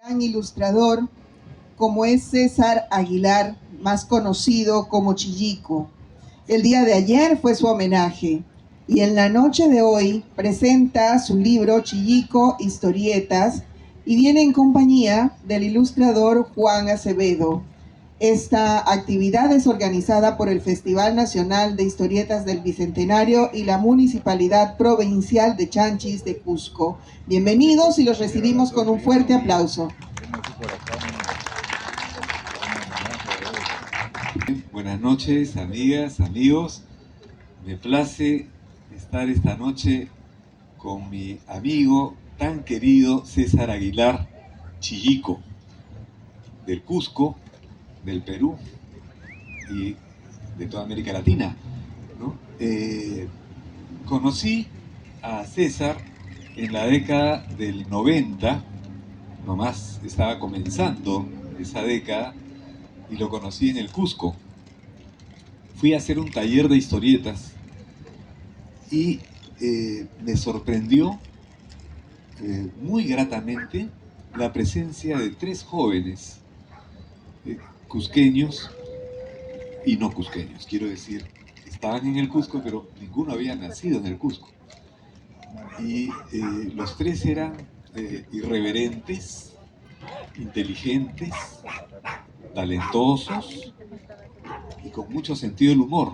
gran ilustrador como es César Aguilar, más conocido como Chillico. El día de ayer fue su homenaje y en la noche de hoy presenta su libro Chillico Historietas y viene en compañía del ilustrador Juan Acevedo. Esta actividad es organizada por el Festival Nacional de Historietas del Bicentenario y la Municipalidad Provincial de Chanchis de Cusco. Bienvenidos y los recibimos con un fuerte aplauso. Buenas noches, amigas, amigos. Me place estar esta noche con mi amigo tan querido César Aguilar Chillico, del Cusco, del Perú y de toda América Latina, ¿no? Conocí a César en la década del 90, nomás estaba comenzando esa década, y lo conocí en el Cusco. Fui a hacer un taller de historietas y me sorprendió muy gratamente la presencia de 3 jóvenes cusqueños y no cusqueños, quiero decir, estaban en el Cusco, pero ninguno había nacido en el Cusco. Y los 3 eran irreverentes, inteligentes, talentosos y con mucho sentido del humor.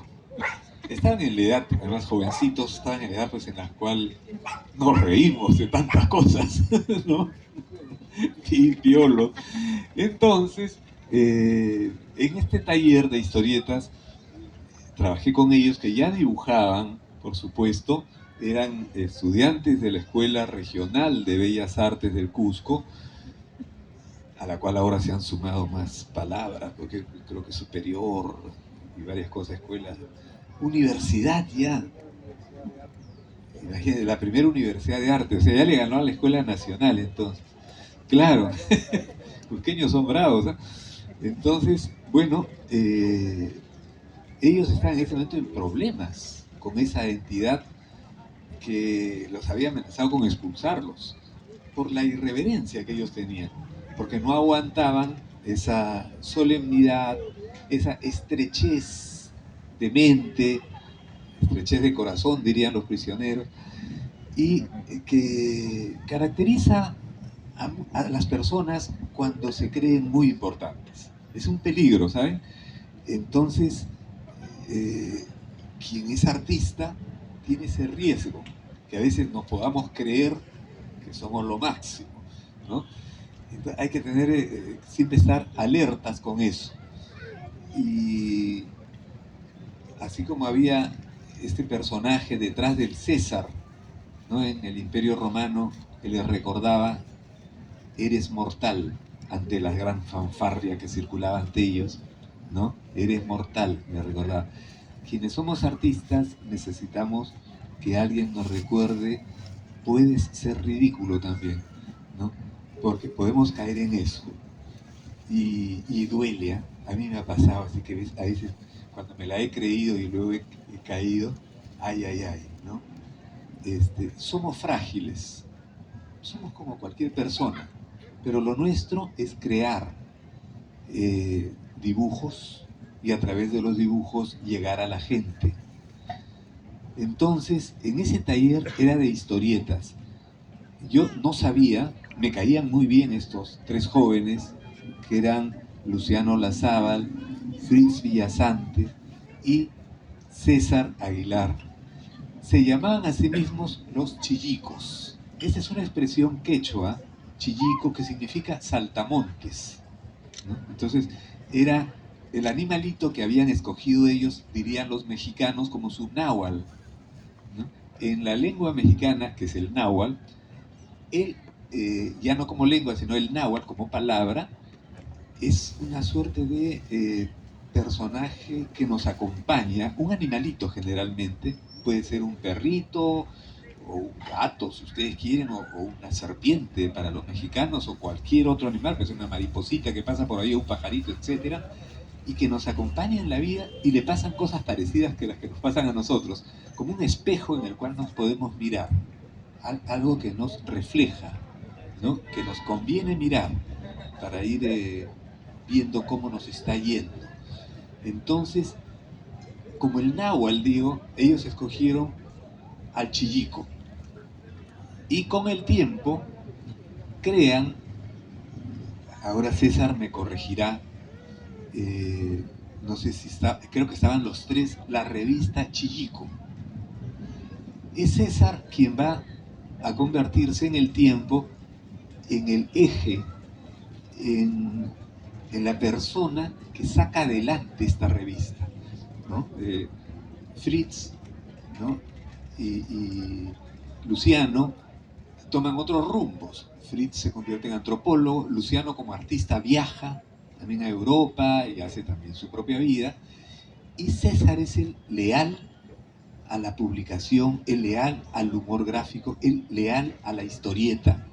Estaban en la edad, además jovencitos, estaban en la edad pues, en la cual nos reímos de tantas cosas, ¿no? Y piolo. Entonces, en este taller de historietas, trabajé con ellos que ya dibujaban, por supuesto, eran estudiantes de la Escuela Regional de Bellas Artes del Cusco, a la cual ahora se han sumado más palabras, porque creo que superior y varias cosas, escuelas, universidad ya. Imagínate, la primera universidad de arte, o sea, ya le ganó a la Escuela Nacional entonces. Claro, cusqueños son bravos, ¿eh? Entonces, bueno, ellos están en ese momento en problemas con esa entidad que los había amenazado con expulsarlos por la irreverencia que ellos tenían, porque no aguantaban esa solemnidad, esa estrechez de mente, estrechez de corazón, dirían los prisioneros, y que caracteriza a las personas cuando se creen muy importantes. Es un peligro, ¿saben? Entonces, quien es artista tiene ese riesgo, que a veces nos podamos creer que somos lo máximo, ¿no? Entonces, hay que tener, siempre estar alertas con eso. Y así como había este personaje detrás del César, ¿no? En el Imperio Romano, que les recordaba, eres mortal, ante la gran fanfarria que circulaba ante ellos, ¿no? Eres mortal, me recordaba. Quienes somos artistas necesitamos que alguien nos recuerde, puedes ser ridículo también, ¿no? Porque podemos caer en eso. Y duele, ¿eh? A mí me ha pasado, así que a veces cuando me la he creído y luego he caído, ay, ay, ay, ¿no? Somos frágiles, somos como cualquier persona, pero lo nuestro es crear dibujos y a través de los dibujos llegar a la gente. Entonces, en ese taller era de historietas. Yo no sabía, me caían muy bien estos 3 jóvenes, que eran Luciano Lazábal, Fritz Villasante y César Aguilar. Se llamaban a sí mismos los chillicos. Esta es una expresión quechua, chillico, que significa saltamontes, ¿no? Entonces, era el animalito que habían escogido ellos, dirían los mexicanos, como su náhuatl, ¿no? En la lengua mexicana, que es el náhuatl, él, ya no como lengua, sino el náhuatl como palabra, es una suerte de personaje que nos acompaña, un animalito generalmente, puede ser un perrito o un gato, si ustedes quieren, o una serpiente para los mexicanos, o cualquier otro animal, pues una mariposita que pasa por ahí, un pajarito, etcétera, y que nos acompaña en la vida y le pasan cosas parecidas que las que nos pasan a nosotros, como un espejo en el cual nos podemos mirar, algo que nos refleja, ¿no? Que nos conviene mirar. para ir viendo cómo nos está yendo. Entonces, como el náhuatl, digo, ellos escogieron al chillico. Y con el tiempo crean, ahora César me corregirá, no sé si está, creo que estaban los tres, la revista Chillico. Es César quien va a convertirse en el tiempo en el eje, en, en la persona que saca adelante esta revista, ¿no? Fritz, ¿no? y Luciano toman otros rumbos. Fritz se convierte en antropólogo, Luciano como artista viaja también a Europa y hace también su propia vida, y César es el leal a la publicación, el leal al humor gráfico, el leal a la historieta.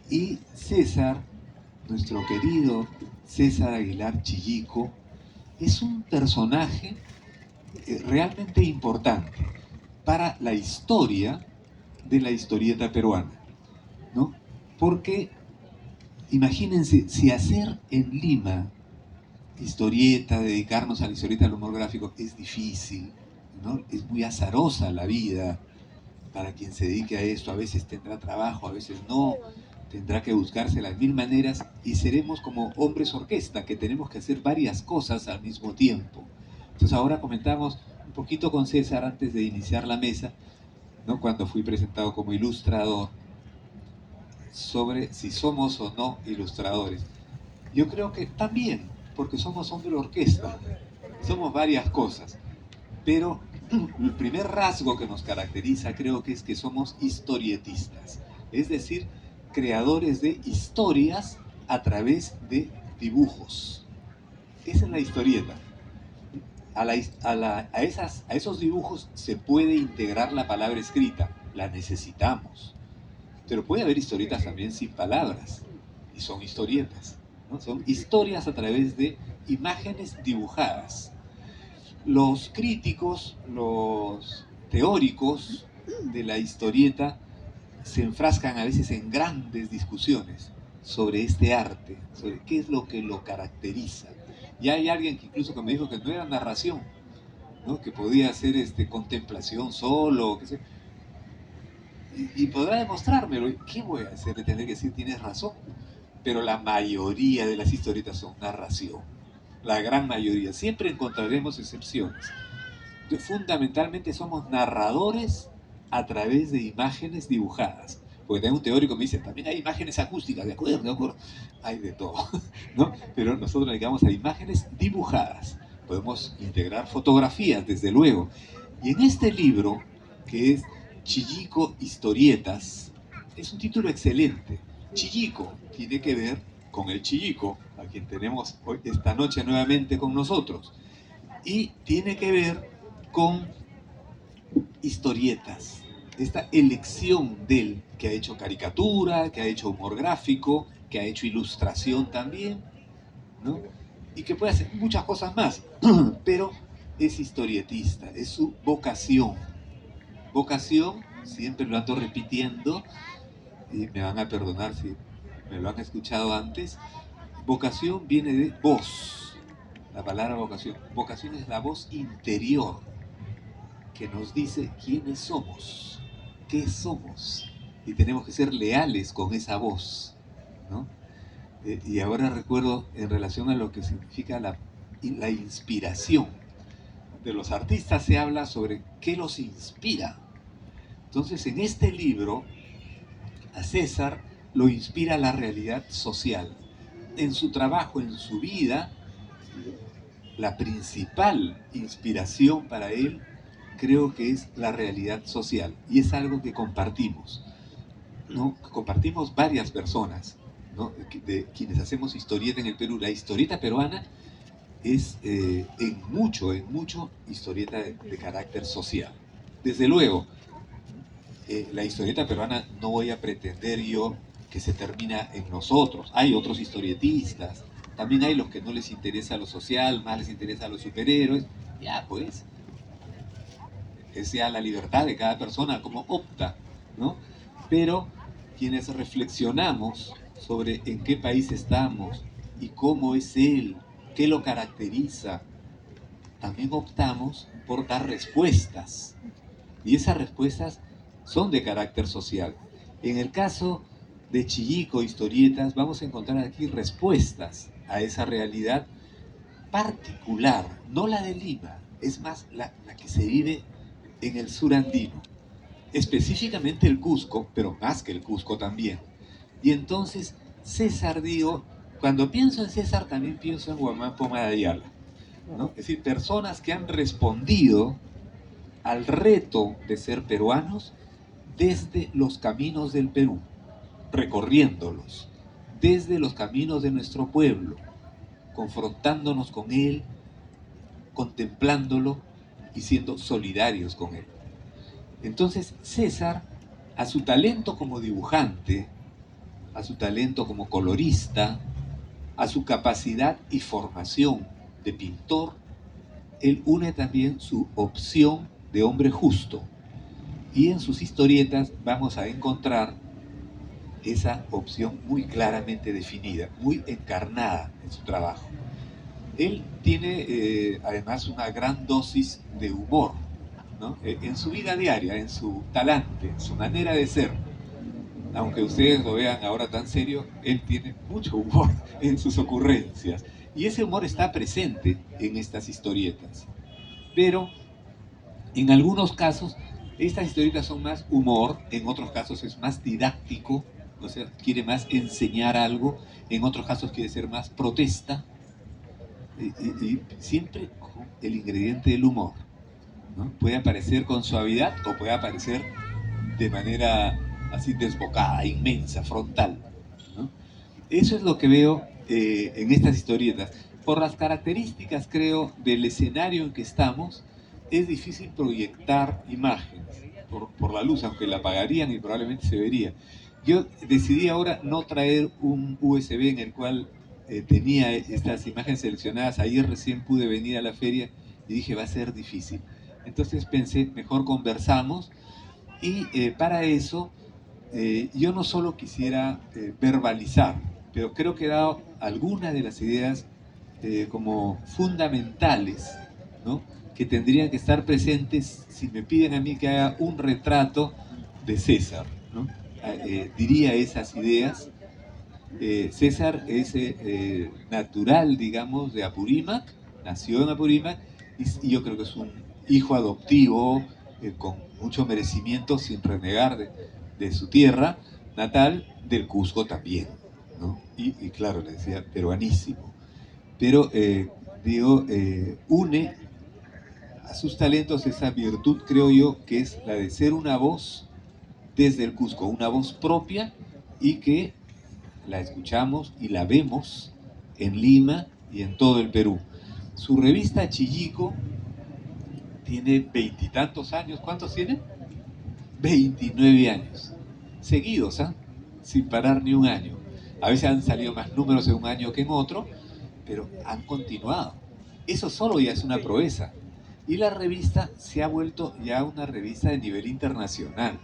Y César, nuestro querido César Aguilar Chillico, es un personaje realmente importante para la historia de la historieta peruana, ¿no? Porque imagínense, si hacer en Lima historieta, dedicarnos a la historieta del humor gráfico es difícil, ¿no? Es muy azarosa la vida para quien se dedique a esto. A veces tendrá trabajo, a veces no, tendrá que buscarse las mil maneras y seremos como hombres orquesta, que tenemos que hacer varias cosas al mismo tiempo. Entonces ahora comentamos un poquito con César antes de iniciar la mesa, ¿no? Cuando fui presentado como ilustrador, sobre si somos o no ilustradores. Yo creo que también, porque somos hombre orquesta, somos varias cosas, pero el primer rasgo que nos caracteriza creo que es que somos historietistas, es decir, creadores de historias a través de dibujos. Esa es la historieta. A esos dibujos se puede integrar la palabra escrita, la necesitamos. Pero puede haber historietas también sin palabras, y son historietas, ¿no? Son historias a través de imágenes dibujadas. Los críticos, los teóricos de la historieta se enfrascan a veces en grandes discusiones sobre este arte, sobre qué es lo que lo caracteriza. Y hay alguien que incluso que me dijo que no era narración, ¿no? Que podía ser contemplación solo, que sea. Y podrá demostrármelo. ¿Qué voy a hacer? Le tendré que decir, tienes razón. Pero la mayoría de las historietas son narración. La gran mayoría. Siempre encontraremos excepciones. Fundamentalmente somos narradores a través de imágenes dibujadas. Porque tengo un teórico que me dice, también hay imágenes acústicas, de acuerdo, hay de todo, ¿no? Pero nosotros dedicamos a imágenes dibujadas. Podemos integrar fotografías, desde luego. Y en este libro, que es Chillico Historietas, es un título excelente. Chillico tiene que ver con el Chillico, a quien tenemos hoy, esta noche nuevamente con nosotros. Y tiene que ver con historietas, esta elección de él, que ha hecho caricatura, que ha hecho humor gráfico, que ha hecho ilustración también, ¿no? Y que puede hacer muchas cosas más, pero es historietista, es su vocación. Vocación, siempre lo ando repitiendo, y me van a perdonar si me lo han escuchado antes, vocación viene de voz, la palabra vocación. Vocación es la voz interior, que nos dice quiénes somos, qué somos, y tenemos que ser leales con esa voz, ¿no? Y ahora recuerdo en relación a lo que significa la inspiración. De los artistas se habla sobre qué los inspira. Entonces, en este libro, a César lo inspira la realidad social. En su trabajo, en su vida, la principal inspiración para él creo que es la realidad social, y es algo que compartimos, ¿no? Compartimos varias personas, ¿no? De quienes hacemos historieta en el Perú. La historieta peruana es en mucho historieta de carácter social. Desde luego, la historieta peruana no voy a pretender yo que se termina en nosotros. Hay otros historietistas, también hay los que no les interesa lo social, más les interesa los superhéroes. Ya pues, que sea la libertad de cada persona como opta, ¿no? Pero quienes reflexionamos sobre en qué país estamos y cómo es él, qué lo caracteriza, también optamos por dar respuestas. Y esas respuestas son de carácter social. En el caso de Chillico, historietas, vamos a encontrar aquí respuestas a esa realidad particular, no la de Lima, es más la que se vive en el sur andino, específicamente el Cusco, pero más que el Cusco también. Y entonces César, digo, cuando pienso en César también pienso en Guamán Poma de Ayala, ¿no? Es decir, personas que han respondido al reto de ser peruanos desde los caminos del Perú, recorriéndolos, desde los caminos de nuestro pueblo, confrontándonos con él, contemplándolo y siendo solidarios con él. Entonces César, a su talento como dibujante, a su talento como colorista, a su capacidad y formación de pintor, él une también su opción de hombre justo. Y en sus historietas vamos a encontrar esa opción muy claramente definida, muy encarnada en su trabajo. Él tiene además una gran dosis de humor, ¿no? En su vida diaria, en su talante, en su manera de ser. Aunque ustedes lo vean ahora tan serio, él tiene mucho humor en sus ocurrencias. Y ese humor está presente en estas historietas. Pero en algunos casos, estas historietas son más humor, en otros casos es más didáctico, o sea, quiere más enseñar algo, en otros casos quiere ser más protesta, y siempre con el ingrediente del humor, ¿no? Puede aparecer con suavidad o puede aparecer de manera así desbocada, inmensa, frontal, ¿no? Eso es lo que veo en estas historietas. Por las características, creo, del escenario en que estamos, es difícil proyectar imágenes por la luz, aunque la apagarían y probablemente se vería. Yo decidí ahora no traer un USB en el cual tenía estas imágenes seleccionadas. Ayer recién pude venir a la feria y dije, va a ser difícil. Entonces pensé, mejor conversamos y para eso yo no solo quisiera verbalizar, pero creo que he dado algunas de las ideas como fundamentales, ¿no? Que tendrían que estar presentes si me piden a mí que haga un retrato de César, ¿no? Diría esas ideas. César es natural, digamos, de Apurímac, nació en Apurímac, y yo creo que es un hijo adoptivo con mucho merecimiento, sin renegar de su tierra natal, del Cusco también, ¿no? Y claro, le decía, peruanísimo. Pero, une a sus talentos esa virtud, creo yo, que es la de ser una voz desde el Cusco, una voz propia y que la escuchamos y la vemos en Lima y en todo el Perú. Su revista Chillico tiene veintitantos años. ¿Cuántos tiene? 29 años. Seguidos, ¿ah? Sin parar ni un año. A veces han salido más números en un año que en otro, pero han continuado. Eso solo ya es una proeza. Y la revista se ha vuelto ya una revista de nivel internacional,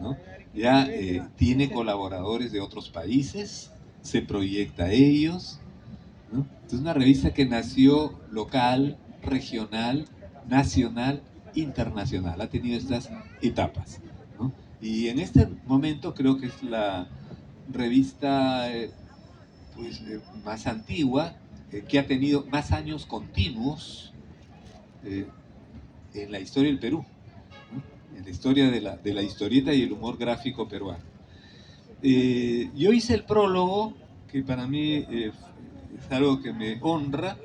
¿no? Ya tiene colaboradores de otros países, se proyecta a ellos, ¿no? Es una revista que nació local, regional, nacional, internacional. Ha tenido estas etapas, ¿no? Y en este momento creo que es la revista más antigua, que ha tenido más años continuos eh, en la historia del Perú, ¿no? En la historia de la historieta y el humor gráfico peruano. Yo hice el prólogo, que para mí es algo que me honra,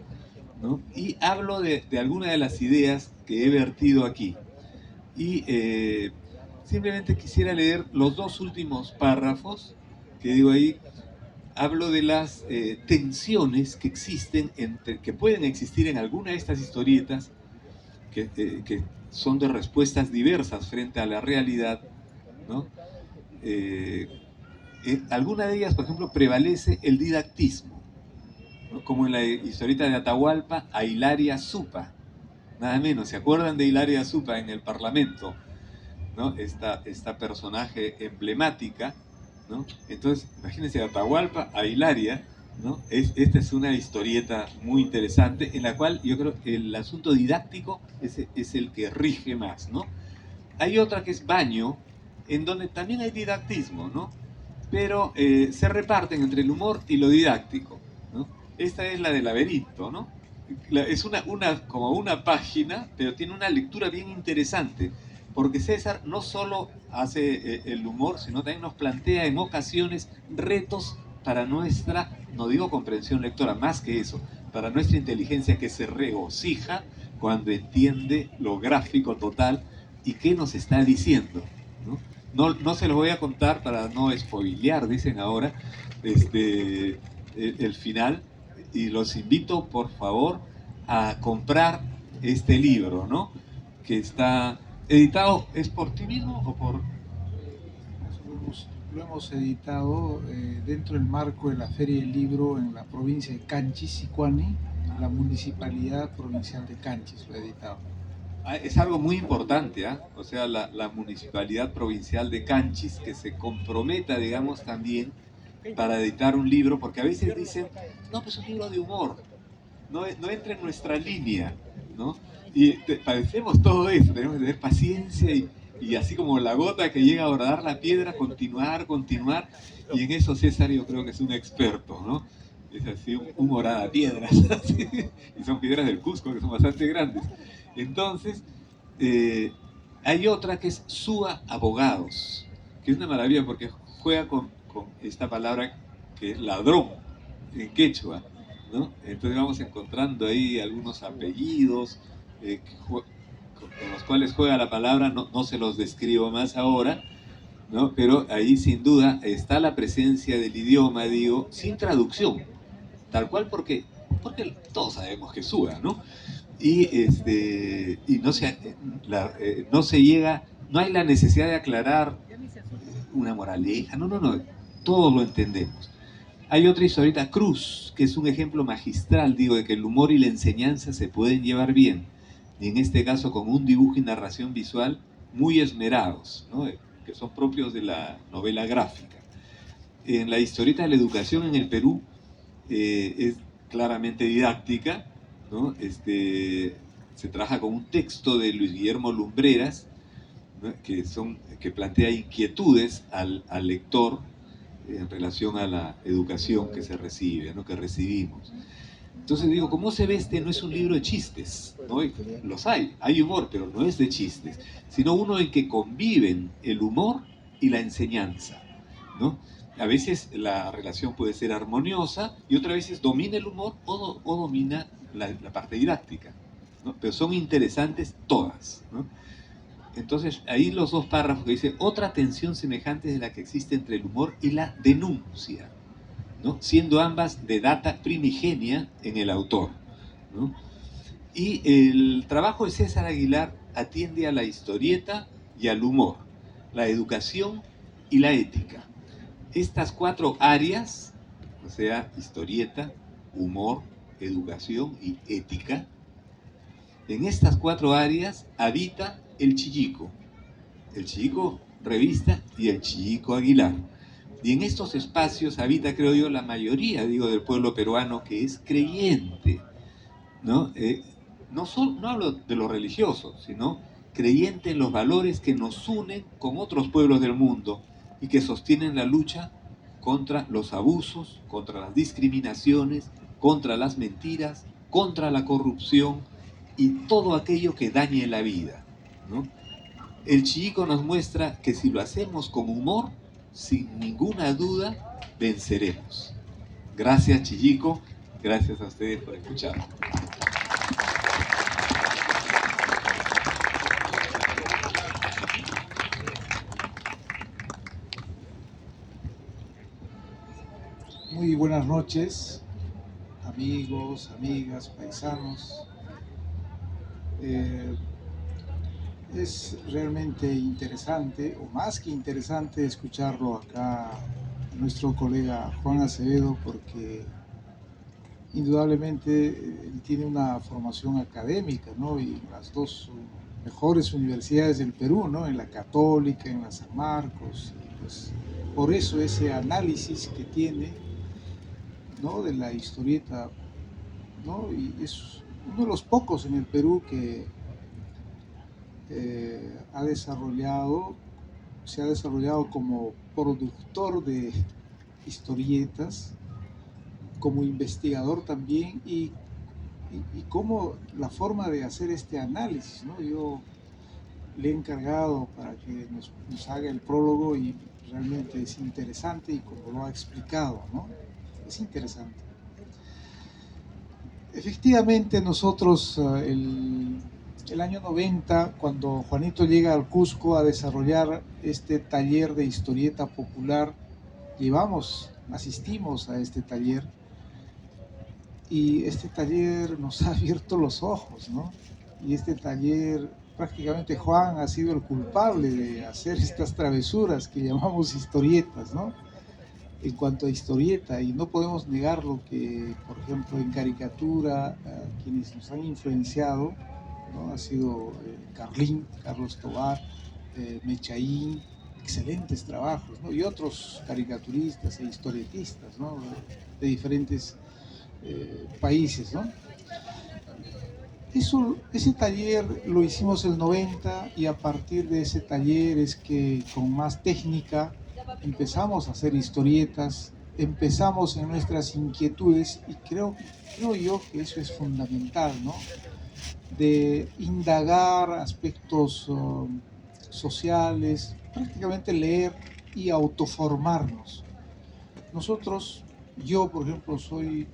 ¿no? Y hablo de algunas de las ideas que he vertido aquí. Y simplemente quisiera leer los dos últimos párrafos que digo ahí. Hablo de las tensiones que existen, que pueden existir en alguna de estas historietas, que son de respuestas diversas frente a la realidad, ¿no? Alguna de ellas, por ejemplo, prevalece el didactismo, ¿no? Como en la historieta de Atahualpa, a Hilaria Supa, nada menos. ¿Se acuerdan de Hilaria Supa en el Parlamento, ¿no? Esta personaje emblemática ¿no? Entonces, imagínense, Atahualpa a Hilaria, ¿no? Esta es una historieta muy interesante en la cual yo creo que el asunto didáctico es el que rige más, ¿no? Hay otra que es Baño, en donde también hay didactismo, ¿no? Pero se reparten entre el humor y lo didáctico, ¿no? Esta es la del laberinto, ¿no? Es como una página, pero tiene una lectura bien interesante, porque César no solo hace el humor, sino también nos plantea en ocasiones retos para nuestra, no digo comprensión lectora, más que eso, para nuestra inteligencia que se regocija cuando entiende lo gráfico total y qué nos está diciendo, ¿no? No se los voy a contar para no spoilear, dicen ahora, el final, y los invito por favor a comprar este libro, ¿no? Que está editado, ¿es por ti mismo o por...? Lo hemos editado dentro del marco de la Feria del Libro en la provincia de Canchis, Sicuani, la Municipalidad Provincial de Canchis lo ha editado. Es algo muy importante, ¿eh? O sea, la Municipalidad Provincial de Canchis que se comprometa, digamos, también para editar un libro, porque a veces dicen, no, pues un libro de humor, no entra en nuestra línea, ¿no? Y padecemos todo eso, tenemos que tener paciencia y así como la gota que llega a horadar la piedra, continuar, y en eso César yo creo que es un experto, ¿no? Es así, un horada piedras, y son piedras del Cusco que son bastante grandes. Entonces, hay otra que es Sua Abogados, que es una maravilla porque juega con esta palabra que es ladrón en quechua, ¿no? Entonces vamos encontrando ahí algunos apellidos con los cuales juega la palabra, no se los describo más ahora, ¿no? Pero ahí sin duda está la presencia del idioma, digo, sin traducción, tal cual porque todos sabemos que suba, ¿no? Y no se llega, no hay la necesidad de aclarar una moraleja, no, todos lo entendemos. Hay otra historieta, Cruz, que es un ejemplo magistral, digo, de que el humor y la enseñanza se pueden llevar bien, y en este caso con un dibujo y narración visual muy esmerados, ¿no? Que son propios de la novela gráfica. En la historieta de la educación en el Perú es claramente didáctica, ¿no? Se trabaja con un texto de Luis Guillermo Lumbreras, ¿no? que plantea inquietudes al lector en relación a la educación que se recibe, ¿no? Que recibimos. Entonces digo, ¿cómo se ve no es un libro de chistes? ¿No? Los hay humor, pero no es de chistes, sino uno en que conviven el humor y la enseñanza, ¿no? A veces la relación puede ser armoniosa y otras veces domina el humor o domina la parte didáctica, ¿no? Pero son interesantes todas, ¿no? Entonces, ahí los dos párrafos que dice, otra tensión semejante es la que existe entre el humor y la denuncia, ¿no? Siendo ambas de data primigenia en el autor, ¿no? Y el trabajo de César Aguilar atiende a la historieta y al humor, la educación y la ética. Estas cuatro áreas, o sea, historieta, humor, educación y ética, en estas cuatro áreas habita el Chillico Revista y el Chillico Aguilar. Y en estos espacios habita, creo yo, la mayoría, digo, del pueblo peruano que es creyente, ¿no? No hablo de lo religioso, sino creyente en los valores que nos unen con otros pueblos del mundo y que sostienen la lucha contra los abusos, contra las discriminaciones, contra las mentiras, contra la corrupción y todo aquello que dañe la vida, ¿no? El Chillico nos muestra que si lo hacemos con humor, sin ninguna duda, venceremos. Gracias, Chillico. Gracias a ustedes por escuchar. Muy buenas noches, amigos, amigas, paisanos. Es realmente interesante, o más que interesante, escucharlo acá a nuestro colega Juan Acevedo, porque indudablemente él tiene una formación académica, ¿no? Y las dos mejores universidades del Perú, ¿no? En la Católica, en la San Marcos, y pues por eso ese análisis que tiene, ¿no?, de la historieta, ¿no? Y es uno de los pocos en el Perú que se ha desarrollado como productor de historietas, como investigador también, y cómo la forma de hacer este análisis, ¿no? Yo le he encargado para que nos haga el prólogo y realmente es interesante y como lo ha explicado, ¿no? Es interesante. Efectivamente, nosotros el año 90, cuando Juanito llega al Cusco a desarrollar este taller de historieta popular, asistimos a este taller, y este taller nos ha abierto los ojos, ¿no? Y este taller, prácticamente Juan ha sido el culpable de hacer estas travesuras que llamamos historietas, ¿no? En cuanto a historieta, y no podemos negar lo que, por ejemplo, en caricatura, quienes nos han influenciado, ¿no?, ha sido Carlos Tovar, Mechaín, excelentes trabajos, ¿no?, y otros caricaturistas e historietistas, ¿no?, de diferentes países, ¿no? Ese taller lo hicimos el 90, y a partir de ese taller es que con más técnica empezamos a hacer historietas, empezamos en nuestras inquietudes, y creo yo que eso es fundamental, ¿no? De indagar aspectos sociales, prácticamente leer y autoformarnos. Yo por ejemplo, soy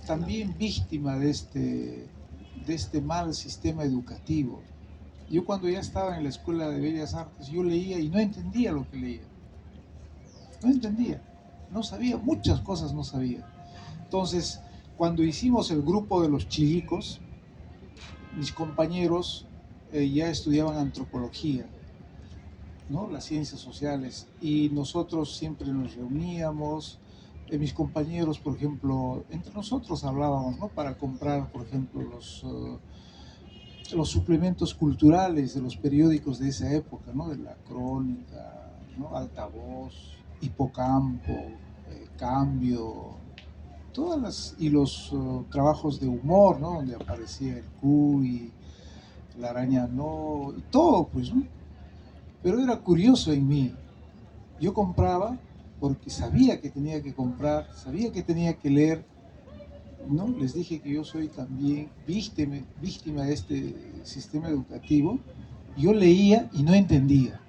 también víctima de este mal sistema educativo. Yo cuando ya estaba en la Escuela de Bellas Artes, yo leía y no entendía lo que leía. No entendía, no sabía, muchas cosas no sabía. Entonces, cuando hicimos el grupo de los chilicos, mis compañeros ya estudiaban antropología, ¿no?, las ciencias sociales, y nosotros siempre nos reuníamos. Mis compañeros, por ejemplo, entre nosotros hablábamos, ¿no?, para comprar, por ejemplo, los suplementos culturales de los periódicos de esa época, ¿no?, de La Crónica, ¿no?, Altavoz, Hipocampo, Cambio, y los trabajos de humor, ¿no?, donde aparecía el Cuy, La Araña, no, y todo, pues, ¿no? Pero era curioso en mí. Yo compraba porque sabía que tenía que comprar, sabía que tenía que leer, ¿no? Les dije que yo soy también víctima de este sistema educativo. Yo leía y no entendía.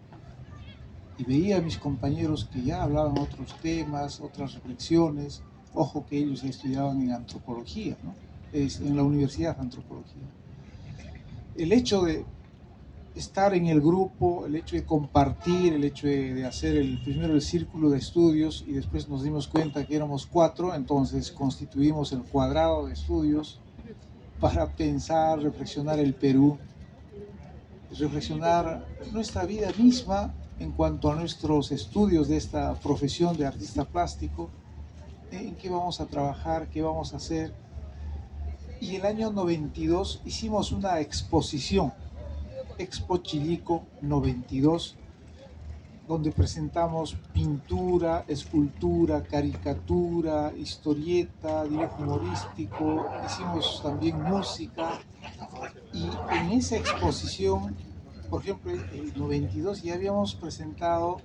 Y veía a mis compañeros que ya hablaban otros temas, otras reflexiones. Ojo que ellos ya estudiaban en antropología, ¿no? En la Universidad de Antropología. El hecho de estar en el grupo, el hecho de compartir, el hecho de hacer primero el círculo de estudios, y después nos dimos cuenta que éramos 4, entonces constituimos el cuadrado de estudios para pensar, reflexionar el Perú, reflexionar nuestra vida misma en cuanto a nuestros estudios de esta profesión de artista plástico, en qué vamos a trabajar, qué vamos a hacer. Y el año 92 hicimos una exposición, Expo Chilico 92, donde presentamos pintura, escultura, caricatura, historieta, dibujo humorístico, hicimos también música, y en esa exposición, por ejemplo, en el 92 ya habíamos presentado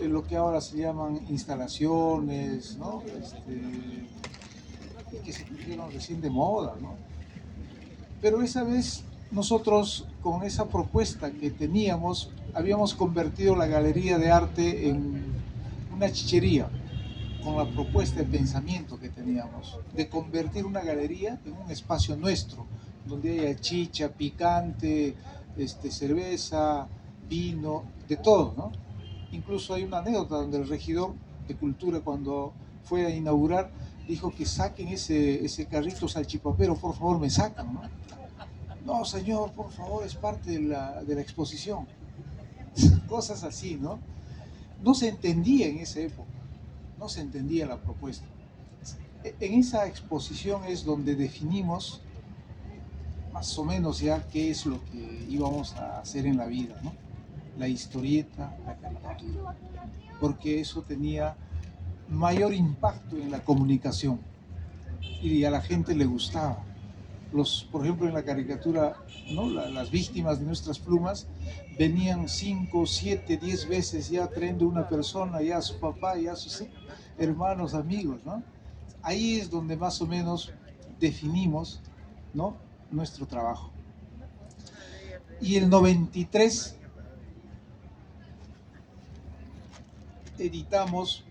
lo que ahora se llaman instalaciones, ¿no?, que se pusieron recién de moda, ¿no? Pero esa vez nosotros, con esa propuesta que teníamos, habíamos convertido la galería de arte en una chichería, con la propuesta de pensamiento que teníamos, de convertir una galería en un espacio nuestro, donde haya chicha, picante, cerveza, vino, de todo, ¿no? Incluso hay una anécdota donde el regidor de Cultura, cuando fue a inaugurar, dijo que saquen ese carrito salchipapero, por favor, me sacan, ¿no? No, señor, por favor, es parte de la exposición. Cosas así, ¿no? No se entendía en esa época, no se entendía la propuesta. En esa exposición es donde definimos más o menos ya qué es lo que íbamos a hacer en la vida, ¿no? la historieta, la caricatura, porque eso tenía mayor impacto en la comunicación y a la gente le gustaba. Por ejemplo, en la caricatura, ¿no? Las víctimas de nuestras plumas venían 5, 7, 10 veces ya trayendo una persona, ya a su papá, ya a sus hermanos, amigos, ¿no? Ahí es donde más o menos definimos, ¿no?, nuestro trabajo. Y el 93 editamos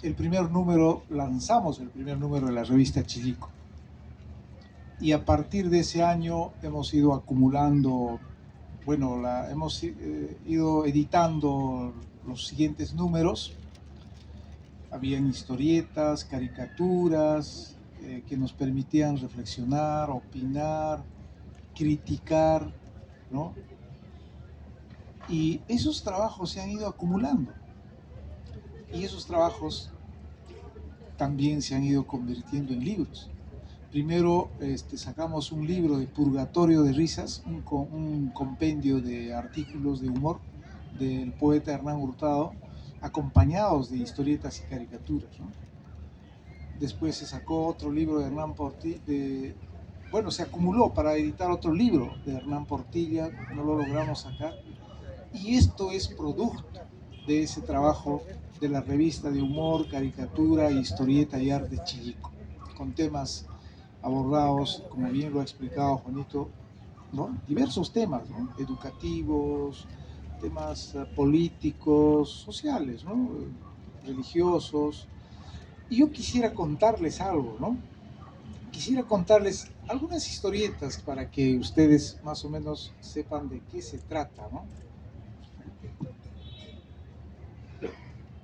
el primer número, lanzamos el primer número de la revista Chillico. Y a partir de ese año hemos ido acumulando, bueno, hemos ido editando los siguientes números. Habían historietas, caricaturas que nos permitían reflexionar, opinar, criticar, ¿no? Y esos trabajos se han ido acumulando. Y esos trabajos también se han ido convirtiendo en libros. Primero sacamos un libro de Purgatorio de Risas, un compendio de artículos de humor del poeta Hernán Hurtado, acompañados de historietas y caricaturas, ¿no? Después se sacó otro libro de Hernán Portilla, se acumuló para editar otro libro de Hernán Portilla, no lo logramos sacar. Y esto es producto de ese trabajo de la revista de humor, caricatura, historieta y arte Chillico, con temas abordados, como bien lo ha explicado Juanito, ¿no?, diversos temas, ¿no?, educativos, temas políticos, sociales, ¿no?, religiosos. Y yo quisiera contarles algo, ¿no? Quisiera contarles algunas historietas para que ustedes más o menos sepan de qué se trata, ¿no?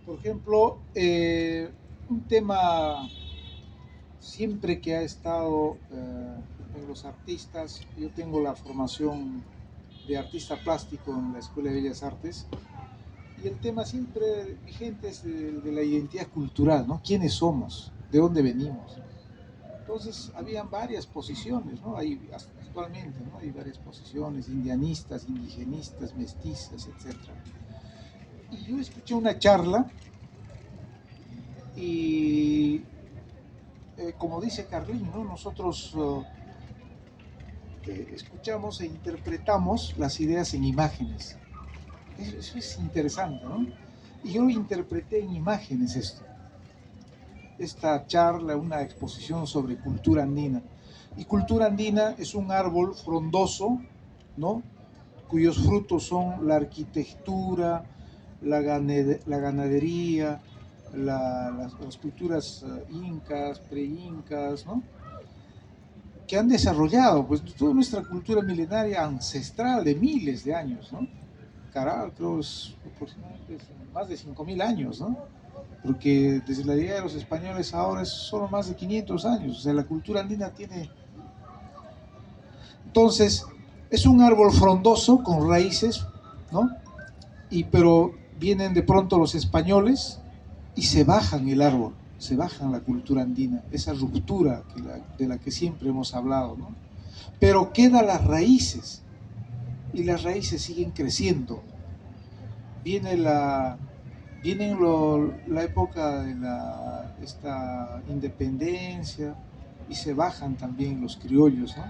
Por ejemplo, un tema siempre que ha estado en los artistas. Yo tengo la formación de artista plástico en la Escuela de Bellas Artes, y el tema siempre vigente es de la identidad cultural, ¿no? ¿Quiénes somos? ¿De dónde venimos? Entonces, habían varias posiciones, ¿no? Actualmente, ¿no?, hay varias posiciones: indianistas, indigenistas, mestizas, etc. Y yo escuché una charla y como dice Carlín, ¿no?, nosotros escuchamos e interpretamos las ideas en imágenes. Eso es interesante, ¿no? Y yo interpreté en imágenes esta charla, una exposición sobre cultura andina. Y cultura andina es un árbol frondoso, ¿no?, cuyos frutos son la arquitectura, la ganadería, las culturas incas, pre-incas, ¿no?, que han desarrollado pues toda nuestra cultura milenaria ancestral de miles de años, ¿no? Caral, creo, es aproximadamente más de 5.000 años, ¿no? Porque desde la llegada de los españoles ahora es solo más de 500 años. O sea, la cultura andina tiene... Entonces, es un árbol frondoso con raíces, ¿no? Pero vienen de pronto los españoles y se bajan el árbol, se bajan la cultura andina, esa ruptura de la que siempre hemos hablado, ¿no? Pero quedan las raíces, y las raíces siguen creciendo. Viene la época de esta independencia, y se bajan también los criollos, ¿no?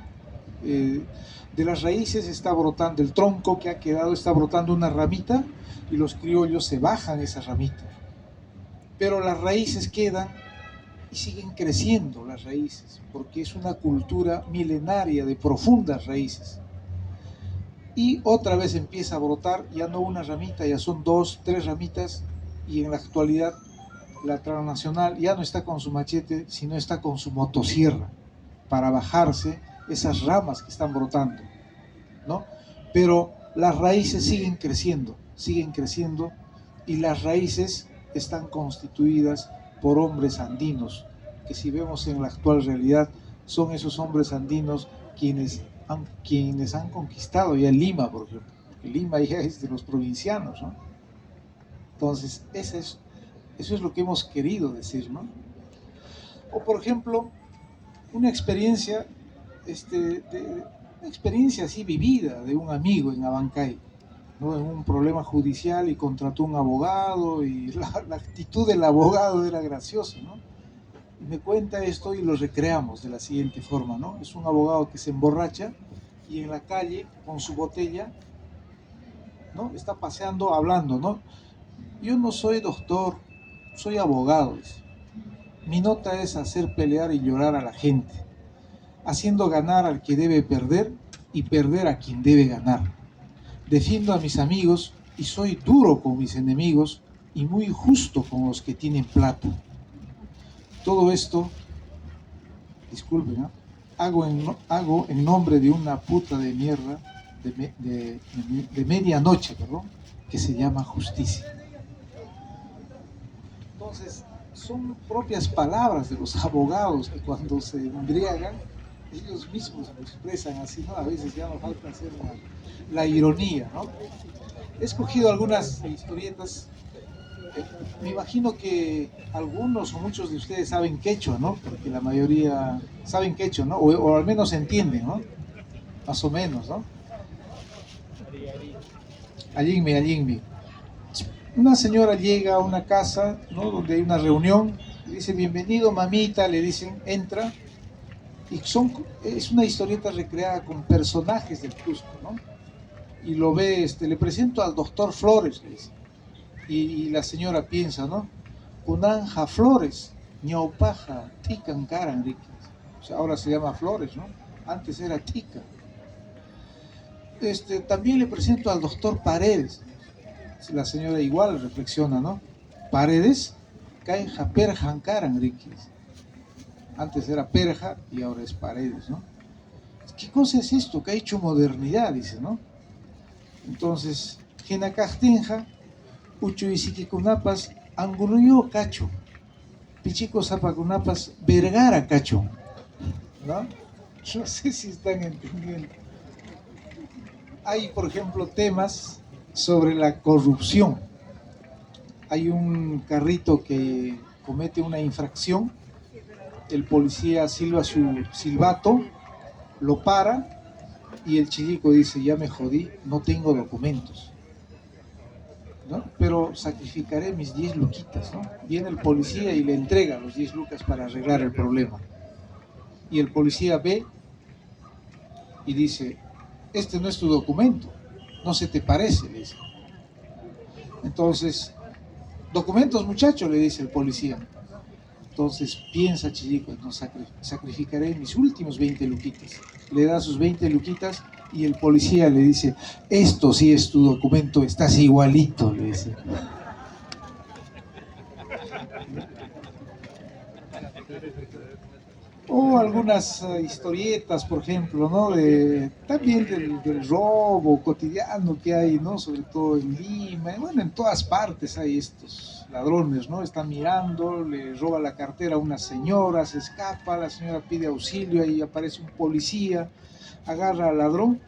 De las raíces está brotando el tronco que ha quedado, está brotando una ramita, y los criollos se bajan esa ramita. Pero las raíces quedan y siguen creciendo las raíces, porque es una cultura milenaria de profundas raíces. Y otra vez empieza a brotar, ya no una ramita, ya son 2, 3 ramitas, y en la actualidad la transnacional ya no está con su machete, sino está con su motosierra para bajarse esas ramas que están brotando, ¿no? Pero las raíces siguen creciendo, y las raíces están constituidas por hombres andinos, que si vemos en la actual realidad, son esos hombres andinos quienes han conquistado ya Lima, por ejemplo, porque Lima ya es de los provincianos, ¿no? Entonces, eso es lo que hemos querido decir, ¿no? O, por ejemplo, una experiencia, una experiencia así vivida de un amigo en Abancay. ¿no? En un problema judicial y contrató un abogado y la actitud del abogado era graciosa, ¿no? Y me cuenta esto y lo recreamos de la siguiente forma, ¿no? Es un abogado que se emborracha y en la calle con su botella, ¿no? Está paseando, hablando, ¿no? Yo no soy doctor, soy abogado, dice. Mi nota es hacer pelear y llorar a la gente, haciendo ganar al que debe perder y perder a quien debe ganar. Defiendo a mis amigos y soy duro con mis enemigos y muy justo con los que tienen plata. Todo esto, disculpen, ¿no? hago en nombre de una puta de mierda de medianoche, perdón, que se llama justicia. Entonces, son propias palabras de los abogados que cuando se embriagan, ellos mismos lo expresan así, ¿no? A veces ya no falta hacer la ironía, ¿no? He escogido algunas historietas. Me imagino que algunos o muchos de ustedes saben quechua, ¿no? Porque la mayoría saben quechua, ¿no? O al menos entienden, ¿no? Más o menos, ¿no? Allingmi. Una señora llega a una casa, ¿no? Donde hay una reunión, le dice bienvenido mamita, le dicen entra, y es una historieta recreada con personajes del Cusco, ¿no? Y lo ve, le presento al doctor Flores, le dice. Y la señora piensa, ¿no? Unanja Flores, ñaupaja, tican caran, o sea, ahora se llama Flores, ¿no? Antes era tica. También le presento al doctor Paredes. La señora igual reflexiona, ¿no? Paredes, caja perjan caran, antes era perja y ahora es Paredes, ¿no? ¿Qué cosa es esto que ha hecho modernidad? Dice, ¿no? Entonces, Genacajtenja, Ucho Isiquikunapas, Anguluyo Cacho, Pichico Zapacunapas, Vergara Cacho, ¿no? No sé si están entendiendo. Hay, por ejemplo, temas sobre la corrupción. Hay un carrito que comete una infracción, el policía silba su silbato, lo para y el chico dice, ya me jodí, no tengo documentos, ¿no? Pero sacrificaré mis 10 luquitas, ¿no? Viene el policía y le entrega los 10 lucas para arreglar el problema. Y el policía ve y dice, este no es tu documento, no se te parece, le dice. Entonces, documentos muchacho, le dice el policía. Entonces piensa Chillico, no, sacrificaré mis últimos 20 luquitas. Le da sus 20 luquitas y el policía le dice, esto sí es tu documento, estás igualito, le dice. O algunas historietas, por ejemplo, ¿no? También del robo cotidiano que hay, ¿no? Sobre todo en Lima, bueno, en todas partes hay estos ladrones, ¿no? Están mirando, le roba la cartera a una señora, se escapa, la señora pide auxilio, ahí aparece un policía, agarra al ladrón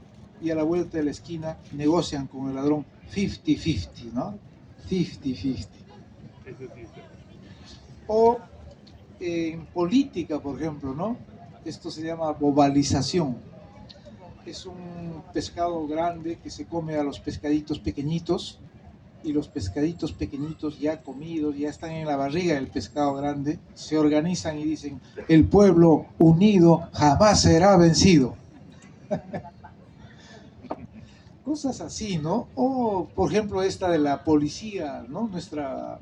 y a la vuelta de la esquina negocian con el ladrón 50-50, ¿no? 50-50. O en política, por ejemplo, ¿no? Esto se llama bobalización. Es un pescado grande que se come a los pescaditos pequeñitos y los pescaditos pequeñitos ya comidos, ya están en la barriga del pescado grande, se organizan y dicen, el pueblo unido jamás será vencido. Cosas así, ¿no? O, por ejemplo, esta de la policía, ¿no? Nuestra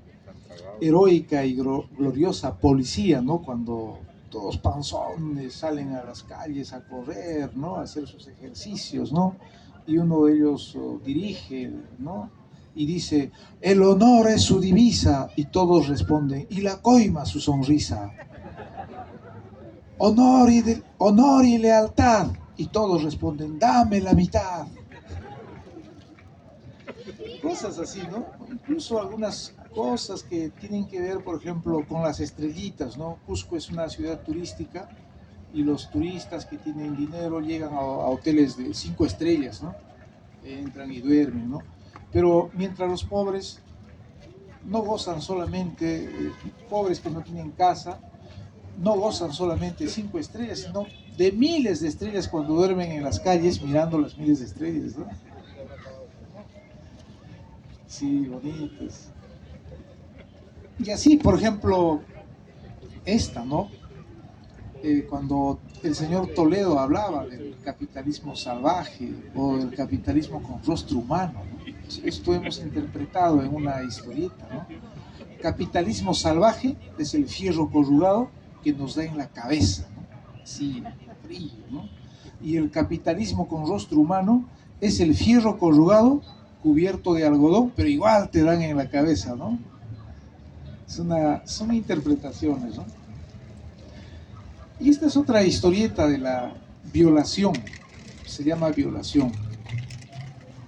heroica y gloriosa policía, ¿no? Cuando todos panzones salen a las calles a correr, ¿no? A hacer sus ejercicios, ¿no? Y uno de ellos dirige, ¿no? Y dice, el honor es su divisa, y todos responden, y la coima su sonrisa. Honor y lealtad, y todos responden, dame la mitad. Cosas así, ¿no? Incluso algunas cosas que tienen que ver, por ejemplo, con las estrellitas, ¿no? Cusco es una ciudad turística y los turistas que tienen dinero llegan a hoteles de 5 estrellas, ¿no? Entran y duermen, ¿no? Pero mientras los pobres no gozan solamente, pobres que no tienen casa, no gozan solamente 5 estrellas, sino de miles de estrellas cuando duermen en las calles mirando las miles de estrellas, ¿no? Sí, bonitas. Y así, por ejemplo, esta, ¿no? Cuando el señor Toledo hablaba del capitalismo salvaje o del capitalismo con rostro humano, ¿no? Esto hemos interpretado en una historieta, ¿no? Capitalismo salvaje es el fierro corrugado que nos da en la cabeza, ¿no? Así, frío, ¿no? Y el capitalismo con rostro humano es el fierro corrugado cubierto de algodón, pero igual te dan en la cabeza, ¿no? Son interpretaciones, ¿no? Y esta es otra historieta de la violación, se llama Violación.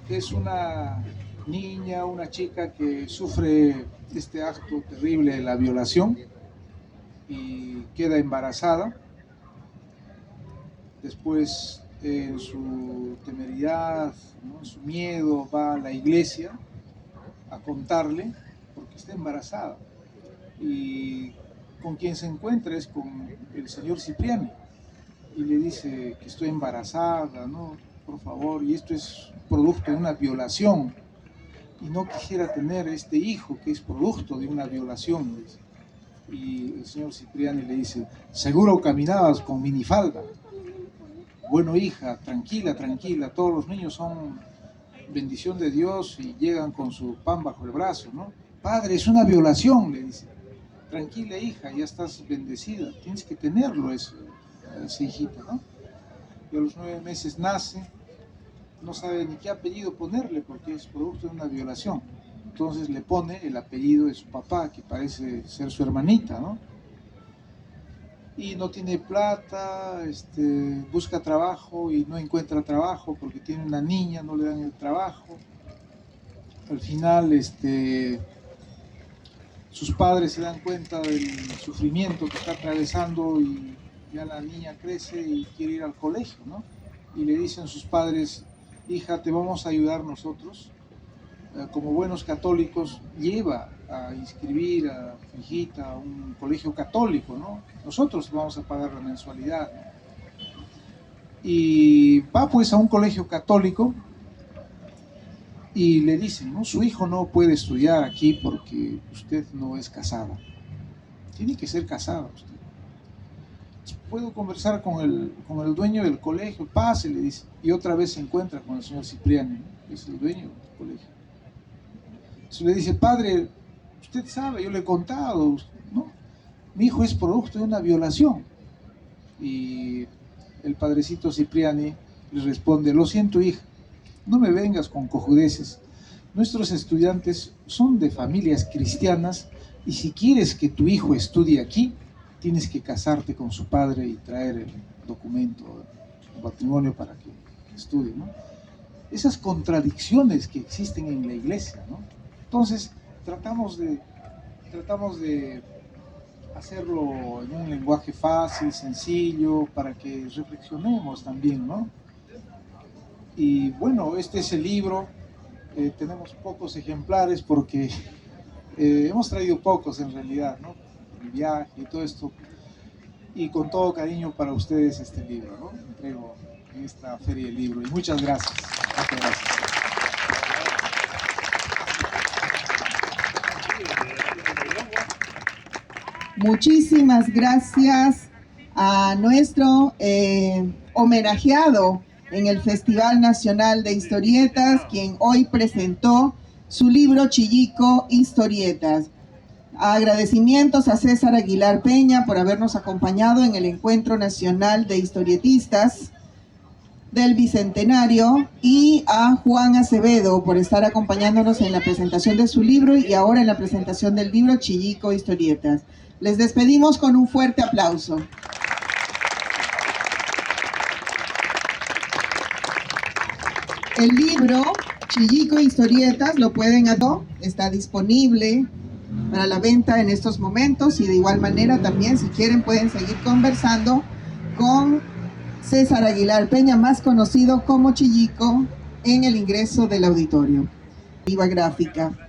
Es una niña, una chica que sufre este acto terrible de la violación y queda embarazada. Después, en su temeridad, ¿no?, en su miedo, va a la iglesia a contarle porque está embarazada. Y con quien se encuentra es con el señor Cipriani y le dice que estoy embarazada, ¿no? Por favor, y esto es producto de una violación y no quisiera tener este hijo que es producto de una violación. Y el señor Cipriani le dice, seguro caminabas con minifalda. Bueno, hija, tranquila, tranquila, todos los niños son bendición de Dios y llegan con su pan bajo el brazo, ¿no? Padre, es una violación, le dice. Tranquila, hija, ya estás bendecida, tienes que tenerlo esa hijita, ¿no? Y a los 9 meses nace, no sabe ni qué apellido ponerle porque es producto de una violación. Entonces le pone el apellido de su papá, que parece ser su hermanita, ¿no? Y no tiene plata, busca trabajo y no encuentra trabajo porque tiene una niña, no le dan el trabajo. Al final, sus padres se dan cuenta del sufrimiento que está atravesando y ya la niña crece y quiere ir al colegio, ¿no? Y le dicen sus padres, hija, te vamos a ayudar nosotros. Como buenos católicos, lleva a inscribir a tu hijita a un colegio católico, ¿no? Nosotros vamos a pagar la mensualidad, ¿no? Y va pues a un colegio católico y le dicen, ¿no? Su hijo no puede estudiar aquí porque usted no es casada. Tiene que ser casada usted. Puedo conversar con el dueño del colegio, pase, le dice. Y otra vez se encuentra con el señor Cipriani, ¿no? Que es el dueño del colegio. Entonces le dice, padre, usted sabe, yo le he contado, ¿no? Mi hijo es producto de una violación. Y el padrecito Cipriani le responde, lo siento, hija, no me vengas con cojudeces. Nuestros estudiantes son de familias cristianas y si quieres que tu hijo estudie aquí, tienes que casarte con su padre y traer el documento de matrimonio para que estudie, ¿no? Esas contradicciones que existen en la iglesia, ¿no? Entonces, tratamos de hacerlo en un lenguaje fácil, sencillo, para que reflexionemos también, ¿no? Y bueno, este es el libro. Tenemos pocos ejemplares porque hemos traído pocos en realidad, ¿no? El viaje y todo esto. Y con todo cariño para ustedes este libro, ¿no? Entrego en esta feria del libro. Y muchas gracias. Muchas gracias. Muchísimas gracias a nuestro homenajeado en el Festival Nacional de Historietas, quien hoy presentó su libro Chillico Historietas. Agradecimientos a César Aguilar Peña por habernos acompañado en el Encuentro Nacional de Historietistas del Bicentenario y a Juan Acevedo por estar acompañándonos en la presentación de su libro y ahora en la presentación del libro Chillico Historietas. Les despedimos con un fuerte aplauso. El libro Chillico Historietas lo pueden adquirir, está disponible para la venta en estos momentos y de igual manera también si quieren pueden seguir conversando con César Aguilar Peña, más conocido como Chillico, en el ingreso del auditorio. Viva Gráfica.